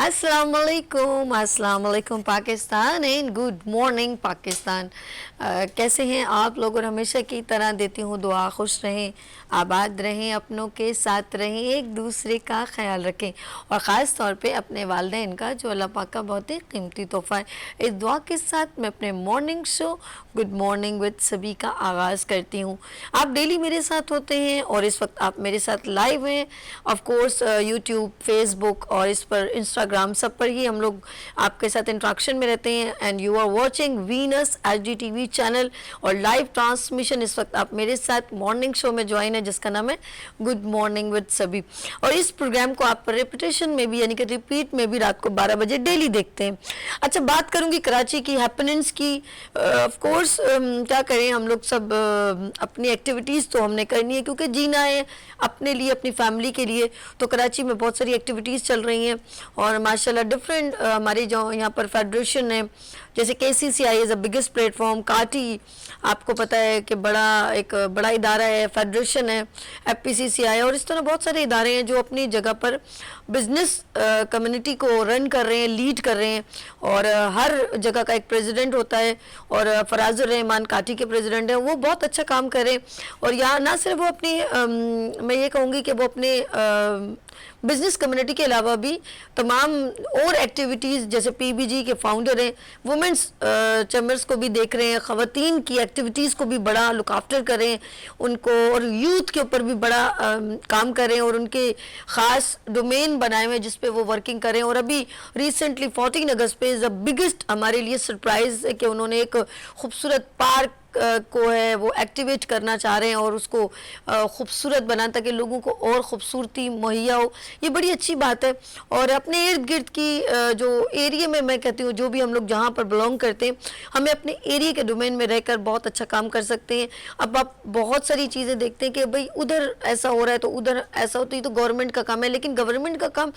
अस्सलाम वालेकुम Pakistan and good morning Pakistan. कैसे हैं आप लोग? और हमेशा की तरह देती हूँ दुआ, खुश रहें, आबाद रहें, अपनों के साथ रहें, एक दूसरे का ख्याल रखें और ख़ास तौर पे अपने वालिदैन का जो अल्लाह पाक का बहुत ही कीमती तोहफ़ा है। इस दुआ के साथ मैं अपने morning show good morning with सभी का आगाज़ करती हूँ। आप डेली मेरे साथ होते हैं और इस वक्त आप मेरे साथ लाइव हैं। ऑफ कोर्स यूट्यूब, फेसबुक और इस पर इंस्टाग्राम, सब पर ही हम लोग आपके साथ इंट्रैक्शन में रहते हैं। And you are watching Venus HDTV channel और लाइव ट्रांसमिशन इस वक्त आप मेरे साथ मॉर्निंग शो में ज्वाइन है जिसका नाम है गुड मॉर्निंग विद सभी। और इस प्रोग्राम को आप रेपिटेशन में भी यानी कि रिपीट में भी रात को 12 बजे डेली देखते हैं। अच्छा, बात करूंगी कराची की हैपनिंग्स की। ऑफ कोर्स क्या करें, हम लोग सब अपनी एक्टिविटीज़ तो हमने करनी है क्योंकि जीना है अपने लिए, अपनी फैमिली के लिए। तो कराची में बहुत सारी एक्टिविटीज़ चल रही हैं और माशाल्लाह डिफरेंट हमारे जो यहाँ पर फेडरेशन है, जैसे KCCI is the biggest platform, काटी आपको पता है कि एक बड़ा इदारा है, फेडरेशन है, FPCCI और इस तरह बहुत सारे इदारे हैं जो अपनी जगह पर बिजनेस कम्युनिटी को रन कर रहे हैं, लीड कर रहे हैं। और हर जगह का एक प्रेसिडेंट होता है और फराजुर रहमान काटी के प्रेसिडेंट हैं, वो बहुत अच्छा काम कर रहे हैं। और यहाँ ना सिर्फ वो अपनी मैं ये कहूँगी कि वो अपने बिजनेस कम्युनिटी के अलावा भी तमाम और एक्टिविटीज़, जैसे PBG के फाउंडर हैं, वुमेंस चैम्बर्स को भी देख रहे हैं, ख़वातीन की एक्टिविटीज़ को भी बड़ा लुक आफ्टर कर रहे हैं उनको, और यूथ के ऊपर भी बड़ा काम कर रहे हैं और उनके ख़ास डोमेन बनाए हुए हैं जिस पे वो वर्किंग कर रहे हैं। और अभी रिसेंटली 14 अगस्त पे द बिगेस्ट हमारे लिए सरप्राइज़ है कि उन्होंने एक खूबसूरत पार्क को है वो एक्टिवेट करना चाह रहे हैं और उसको खूबसूरत बनाना ताकि लोगों को और ख़ूबसूरती मुहैया हो। ये बड़ी अच्छी बात है। और अपने इर्द गिर्द की जो एरिया में, मैं कहती हूँ जो भी हम लोग जहाँ पर बिलोंग करते हैं, हमें अपने एरिया के डोमेन में रहकर बहुत अच्छा काम कर सकते हैं। अब आप बहुत सारी चीज़ें देखते हैं कि भाई उधर ऐसा हो रहा है तो उधर ऐसा होती है, तो गवर्नमेंट का काम है, लेकिन गवर्नमेंट का काम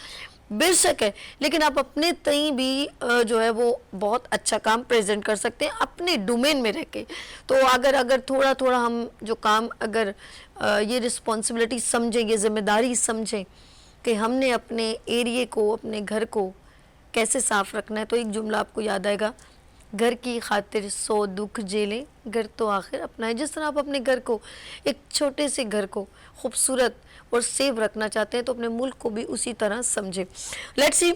बेशक है, लेकिन आप अपने तई भी जो है वो बहुत अच्छा काम प्रेजेंट कर सकते हैं अपने डोमेन में रह के। तो अगर थोड़ा थोड़ा हम जो काम अगर ये रिस्पॉन्सिबिलिटी समझें, ये जिम्मेदारी समझें कि हमने अपने एरिए को, अपने घर को कैसे साफ़ रखना है, तो एक जुमला आपको याद आएगा, घर की खातिर 100 दुख झेलें, घर तो आखिर अपना है। जिस तरह आप अपने घर को, एक छोटे से घर को खूबसूरत और सेव रखना चाहते हैं तो अपने मुल्क को भी उसी तरह समझें। लेट्स सी,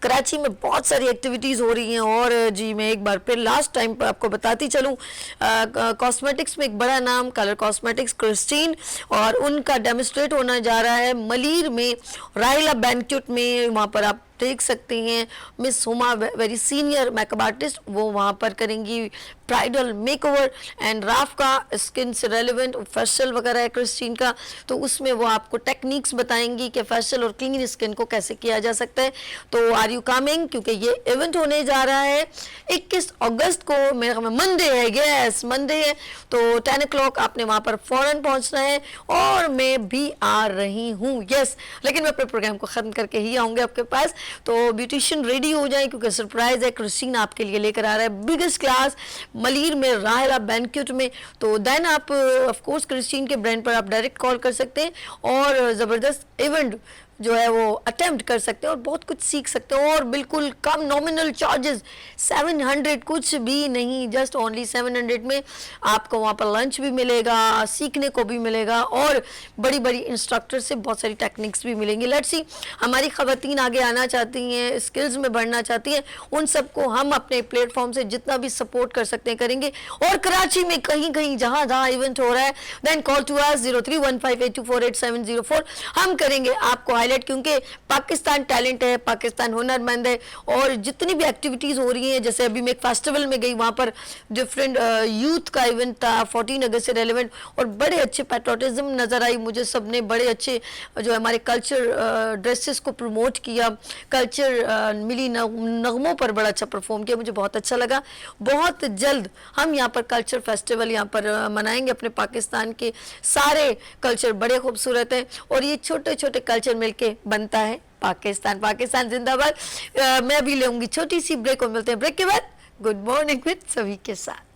कराची में बहुत सारी एक्टिविटीज़ हो रही हैं। और जी मैं एक बार फिर लास्ट टाइम पर आपको बताती चलूँ, कॉस्मेटिक्स में एक बड़ा नाम कलर कॉस्मेटिक्स क्रिस्टीन, और उनका डेमोस्ट्रेट होना जा रहा है मलीर में रायला बैंक्वेट में। वहाँ पर आप देख सकते हैं miss Huma, very senior makeup artist, वो वहाँ पर करेंगी ब्राइडल मेकओवर। एंड राफ का स्किन से रेलिवेंट फेशियल वगैरह है क्रिस्टीन का, तो उसमें वो आपको टेक्निक्स बताएंगी कि फेशियल और क्लीन स्किन को कैसे किया जा सकता है। तो आर यू कमिंग? क्योंकि ये इवेंट होने जा रहा है 21 अगस्त को, मेरे ख्याल में मंडे है, यस मंडे है। तो 10 o'clock आपने वहाँ पर फ़ौरन पहुँचना है और मैं भी आ रही हूँ, यस। लेकिन मैं अपने प्रोग्राम को ख़त्म करके ही आऊँगी आपके पास। तो ब्यूटिशियन रेडी हो जाए क्योंकि सरप्राइज है, क्रिस्टीन आपके लिए लेकर आ रहा है बिगेस्ट क्लास मलीर में रायला बैंक्वेट में। तो देन आप ऑफ कोर्स क्रिस्टीन के ब्रांड पर आप डायरेक्ट कॉल कर सकते हैं और ज़बरदस्त इवेंट जो है वो अटेम्प्ट कर सकते हैं और बहुत कुछ सीख सकते हैं। और बिल्कुल कम नॉमिनल चार्जेस 700, कुछ भी नहीं, जस्ट ओनली 700 में आपको वहाँ पर लंच भी मिलेगा, सीखने को भी मिलेगा और बड़ी बड़ी इंस्ट्रक्टर से बहुत सारी टेक्निक्स भी मिलेंगी। लेट्स सी, हमारी ख़वातीन आगे आना चाहती हैं, स्किल्स में बढ़ना चाहती हैं, उन सबको हम अपने प्लेटफॉर्म से जितना भी सपोर्ट कर सकते हैं करेंगे। और कराची में कहीं कहीं जहाँ जहाँ इवेंट हो रहा है, देन कॉल टू अस 0315824870 हम करेंगे आपको हाईलाइट, क्योंकि पाकिस्तान टैलेंट है, पाकिस्तान हुनरमंद है। और जितनी भी एक्टिविटीज़ हो रही हैं, जैसे अभी मैं एक फेस्टिवल में गई, वहाँ पर डिफरेंट यूथ का इवेंट था 14 अगस्त से रेलिवेंट, और बड़े अच्छे पैट्रोटिज्म नज़र आई मुझे। सबने बड़े अच्छे जो हमारे कल्चर ड्रेसेस को प्रमोट किया, कल्चर मिली नगमों पर बड़ा अच्छा परफॉर्म किया, मुझे बहुत अच्छा लगा। बहुत जल्द हम यहाँ पर कल्चर फेस्टिवल यहाँ पर मनाएंगे, अपने पाकिस्तान के सारे कल्चर बड़े खूबसूरत हैं और ये छोटे छोटे कल्चर मिलके बनता है पाकिस्तान। पाकिस्तान जिंदाबाद। मैं अभी लूंगी छोटी सी ब्रेक और मिलते हैं ब्रेक के बाद गुड मॉर्निंग विद सभी के साथ।